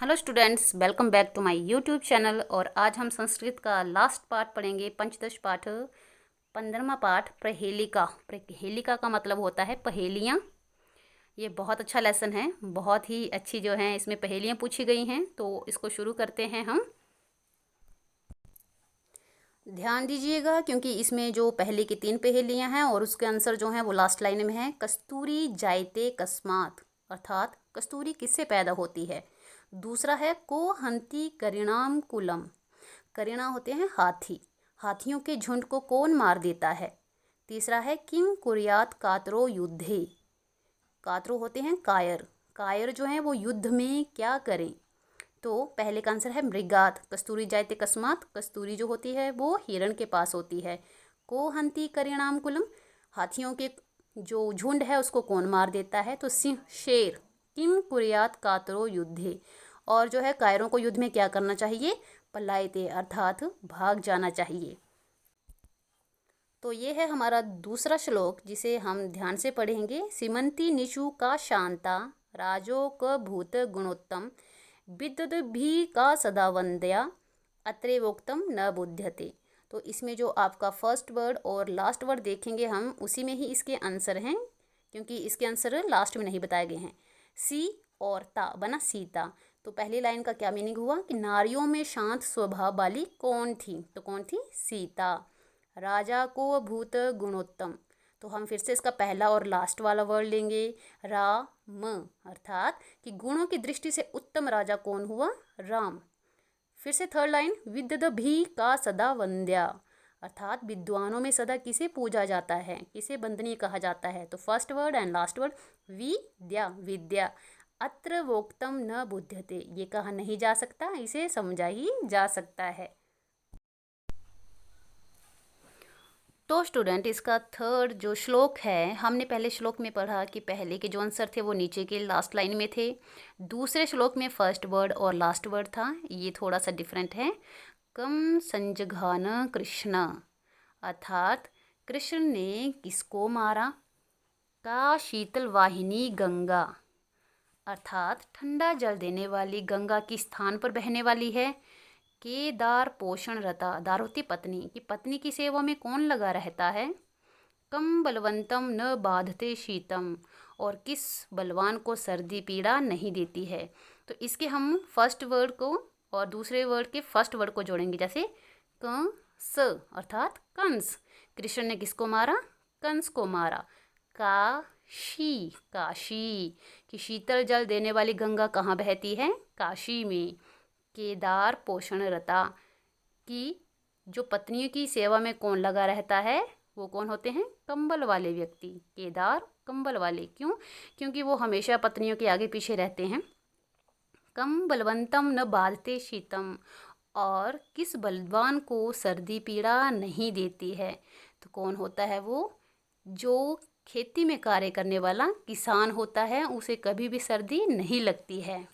Hello students, welcome back to my YouTube channel. और आज हम संस्कृत का लास्ट पार्ट पढ़ेंगे, पंचदश पाठ, 15वां पाठ प्रहेलिका। प्रहेलिका का मतलब होता है पहेलियाँ। ये बहुत अच्छा लेसन है, बहुत ही अच्छी जो हैं इसमें पहेलियाँ पूछी गई हैं। तो इसको शुरू करते हैं हम। ध्यान दीजिएगा क्योंकि इसमें जो पहले की 3 पहेलियाँ हैं और उसके आंसर जो हैं वो लास्ट लाइन में है। कस्तूरी जायते कस्मात, अर्थात कस्तूरी किससे पैदा होती है। दूसरा है को हंती करिणाम कुलम, करिणा होते हैं हाथी, हाथियों के झुंड को कौन मार देता है। तीसरा है किम कुर्यात कातरो युद्धे, कातरो होते हैं कायर, कायर जो हैं वो युद्ध में क्या करें। तो पहले का आंसर है मृगात, कस्तूरी जायते कस्मात, कस्तूरी जो होती है वो हिरण के पास होती है। को हंती करिणाम कुलम, हाथियों के जो झुंड है उसको कौन मार देता है, तो सिंह शेर। किम कुर्यात कातरो युद्धे, और जो है कायरों को युद्ध में क्या करना चाहिए, पलायते, अर्थात भाग जाना चाहिए। तो ये है हमारा दूसरा श्लोक जिसे हम ध्यान से पढ़ेंगे। सीमंती निशु का शांता, राजो क भूत गुणोत्तम, विद्युत भी का सदा वंद्या, अत्रेवोक्तम न बुध्यते। तो इसमें जो आपका फर्स्ट वर्ड और लास्ट वर्ड देखेंगे हम, उसी में ही इसके आंसर हैं, क्योंकि इसके आंसर लास्ट में नहीं बताए गए हैं। सी और ता बना सीता। तो पहली लाइन का क्या मीनिंग हुआ कि नारियों में शांत स्वभाव वाली कौन थी, तो कौन थी, सीता। राजा को भूत गुणोत्तम, तो हम फिर से इसका पहला और लास्ट वाला वर्ड लेंगे, राम, अर्थात कि गुणों की दृष्टि से उत्तम राजा कौन हुआ, राम। फिर से थर्ड लाइन, विद्युत भी का सदा वंद्या, अर्थात विद्वानों में सदा किसे पूजा जाता है, किसे वंदनीय कहा जाता है। तो first word and last word विद्या, विद्या। अत्र वोक्तम न बुध्यते, ये कहा नहीं जा सकता, इसे समझा ही जा सकता है। तो स्टूडेंट, इसका थर्ड जो श्लोक है, हमने पहले श्लोक में पढ़ा कि पहले के जो आंसर थे वो नीचे के लास्ट लाइन में थे। दूसरे श्लोक में फर्स्ट वर्ड और लास्ट वर्ड था, ये थोड़ा सा डिफरेंट है। कम संजघान कृष्ण, अर्थात कृष्ण ने किसको मारा। का शीतल वाहिनी गंगा, अर्थात ठंडा जल देने वाली गंगा किस स्थान पर बहने वाली है। केदार पोषण रता, दार होती पत्नी, कि पत्नी की सेवा में कौन लगा रहता है। कम बलवंतम न बाधते शीतम, और किस बलवान को सर्दी पीड़ा नहीं देती है। तो इसके हम फर्स्ट वर्ड को और दूसरे वर्ड के फर्स्ट वर्ड को जोड़ेंगे, जैसे कंस, अर्थात कंस, कृष्ण ने किसको मारा, कंस को मारा। काशी, काशी, कि शीतल जल देने वाली गंगा कहाँ बहती है, काशी में। केदार पोषण रता, कि जो पत्नियों की सेवा में कौन लगा रहता है, वो कौन होते हैं, कंबल वाले व्यक्ति। केदार कंबल वाले, क्यों, क्योंकि वो हमेशा पत्नियों के आगे पीछे रहते हैं। कम बलवंतम न बाधते शीतम, और किस बलवान को सर्दी पीड़ा नहीं देती है। तो कौन होता है वो, जो खेती में कार्य करने वाला किसान होता है, उसे कभी भी सर्दी नहीं लगती है।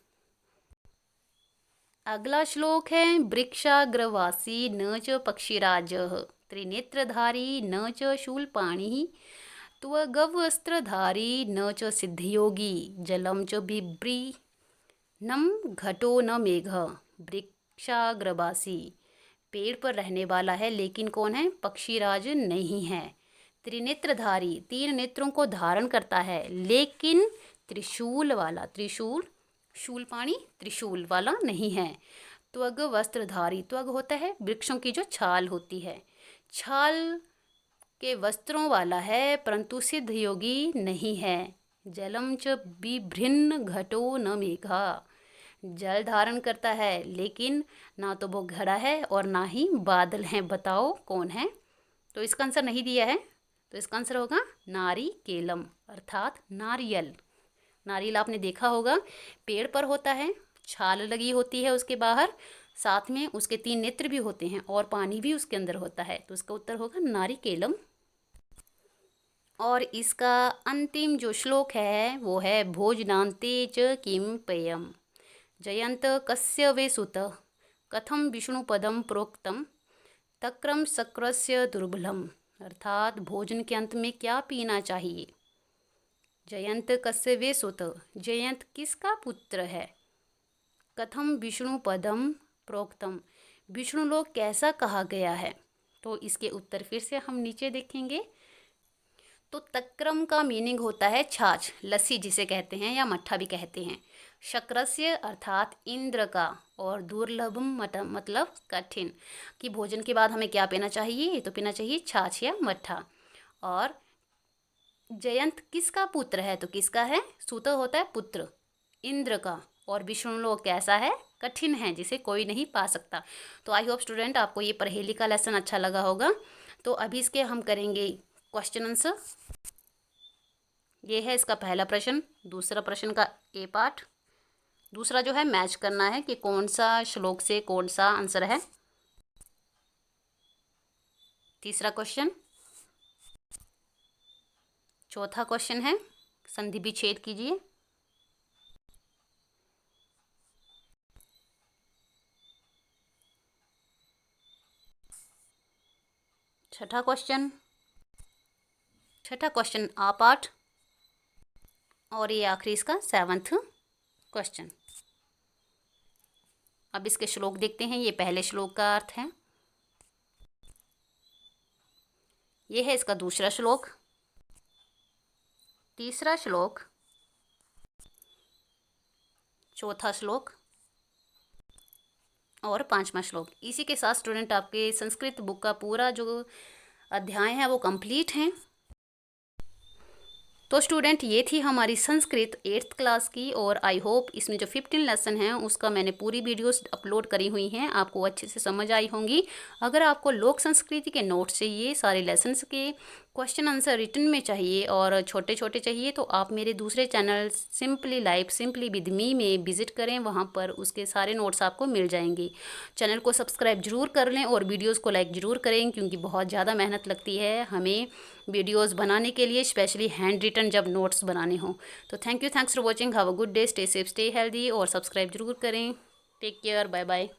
अगला श्लोक है, वृक्षाग्रवासी न च पक्षीराजः, त्रिनेत्रधारी न च शूलपाणिः, त्वगवस्त्रधारी न च सिद्धयोगी, जलम च बिभ्री नम घटो न मेघ। वृक्षाग्रवासी, पेड़ पर रहने वाला है, लेकिन कौन है, पक्षीराज नहीं है। त्रिनेत्रधारी, 3 नेत्रों को धारण करता है, लेकिन त्रिशूल वाला, त्रिशूल, शूलपाणी त्रिशूल वाला नहीं है। त्वग वस्त्रधारी, त्वग होता है वृक्षों की जो छाल होती है, छाल के वस्त्रों वाला है, परंतु सिद्ध योगी नहीं है। जलम च बिभ्रिन्न घटो न मेघा, जल धारण करता है, लेकिन ना तो वो घड़ा है और ना ही बादल हैं। बताओ कौन है। तो इसका आंसर नहीं दिया है, तो इसका आंसर होगा नारी केलम, अर्थात नारियल। नारियल आपने देखा होगा, पेड़ पर होता है, छाल लगी होती है उसके बाहर, साथ में उसके 3 नेत्र भी होते हैं और पानी भी उसके अंदर होता है। तो इसका उत्तर होगा नारिकेलम। और इसका अंतिम जो श्लोक है वो है भोजनान्ते च किम पेयम, जयंत कस्य वे सुत, कथम विष्णुपदम प्रोक्तम, तक्रम शक्रस्य दुर्बलम, अर्थात भोजन के अंत में क्या पीना चाहिए। जयंत कस्य वे सुत, जयंत किसका पुत्र है, कथम विष्णु पदम प्रोक्तम, विष्णु लोक कैसा कहा गया है। तो इसके उत्तर फिर से हम नीचे देखेंगे। तो तक्रम का मीनिंग होता है छाछ, लस्सी जिसे कहते हैं या मट्ठा भी कहते हैं। शक्रस्य अर्थात इंद्र का, और दुर्लभम मतलब कठिन, कि भोजन के बाद हमें क्या पीना चाहिए, तो पीना चाहिए छाछ या मट्ठा। और जयंत किसका पुत्र है, तो किसका है, सूत होता है पुत्र इंद्र का। और विष्णु लोक कैसा है, कठिन है, जिसे कोई नहीं पा सकता। तो आई होप स्टूडेंट आपको ये पहेली का लेसन अच्छा लगा होगा। तो अभी इसके हम करेंगे क्वेश्चन आंसर। ये है इसका पहला प्रश्न, दूसरा प्रश्न का ए पार्ट, दूसरा जो है मैच करना है कि कौन सा श्लोक से कौन सा आंसर है। तीसरा क्वेश्चन, चौथा क्वेश्चन है संधि विच्छेद कीजिए। छठा क्वेश्चन आ पार्ट, और ये आखिरी इसका 7th क्वेश्चन। अब इसके श्लोक देखते हैं। ये पहले श्लोक का अर्थ है, ये है इसका दूसरा श्लोक, तीसरा श्लोक, चौथा श्लोक और 5वां श्लोक। इसी के साथ स्टूडेंट आपके संस्कृत बुक का पूरा जो अध्याय है वो कंप्लीट है। तो स्टूडेंट ये थी हमारी संस्कृत 8th क्लास की, और आई होप इसमें जो 15 लेसन हैं उसका मैंने पूरी वीडियोस अपलोड करी हुई हैं, आपको अच्छे से समझ आई होंगी। अगर आपको लोक संस्कृति के नोट्स चाहिए, सारे लेसन्स के क्वेश्चन आंसर रिटन में चाहिए और छोटे छोटे चाहिए, तो आप मेरे दूसरे channel simply life simply with me में विजिट करें, वहाँ पर उसके सारे नोट्स आपको मिल जाएंगे। चैनल को सब्सक्राइब जरूर कर लें और वीडियोज़ को लाइक ज़रूर करें, क्योंकि बहुत ज़्यादा मेहनत लगती है हमें वीडियोस बनाने के लिए, स्पेशली हैंड रिटन जब नोट्स बनाने हों। तो thanks for watching, have a good day, stay safe, stay healthy, और सब्सक्राइब जरूर करें। Take care, bye bye.